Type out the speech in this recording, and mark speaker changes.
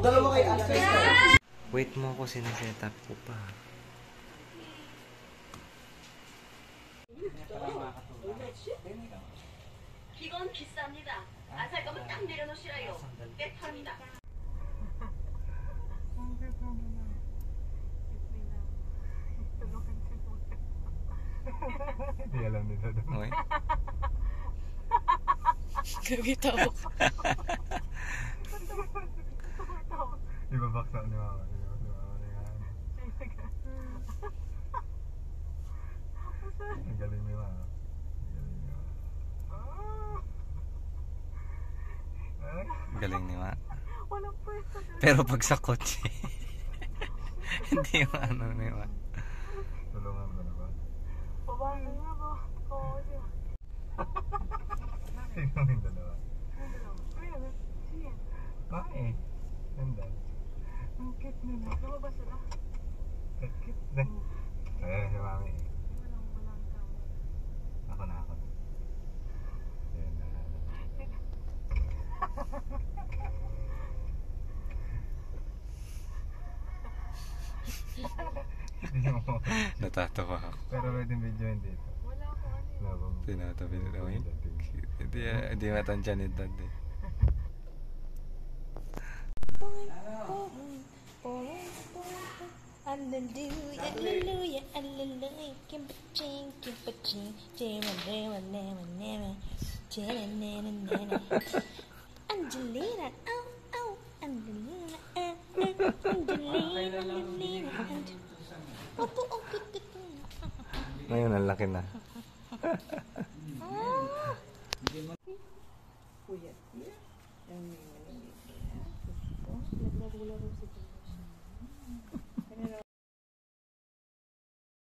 Speaker 1: Dalawa kayo access.
Speaker 2: Wait mo ako, sineset up ko pa.
Speaker 3: 이건 비쌉니다. 안 살 거면 딱 내려놓으시라요. 꽤 팝니다.
Speaker 1: Hindi alam nila doon.
Speaker 2: Okay?
Speaker 4: Gagitaw.
Speaker 1: Ibabaksak ni mama. Ang galing ni mama.
Speaker 2: Galing ni Ma. Pero pag sa kotse, hindi yung ano ni Ma.
Speaker 1: Tulungan mo na ba?
Speaker 4: Babae na ba? Oo siya.
Speaker 1: Tingnan mo yung dalawa.
Speaker 4: Kuya, siya.
Speaker 1: Bakit? Ganda.
Speaker 4: Ang cute nila. Lumabas sila.
Speaker 1: Cute. Ayan si mami.
Speaker 4: Walang tao.
Speaker 1: Ako na. Ayan na.
Speaker 2: Natatawa ako.
Speaker 1: Pero pwedeng video hindi ito.
Speaker 4: Wala akong ano.
Speaker 1: Labang.
Speaker 2: Tinatabi nila ko yun. Hindi matansya ni Dad eh.
Speaker 4: Hallelujah, hallelujah, hallelujah. Kimpaching, kimpaching. Angelina, oh, oh. Angelina, Angelina. Opo, opo, opo.
Speaker 2: Ngayon, ang laki na.
Speaker 4: Kuya, yan. Yan, naglaro-laro si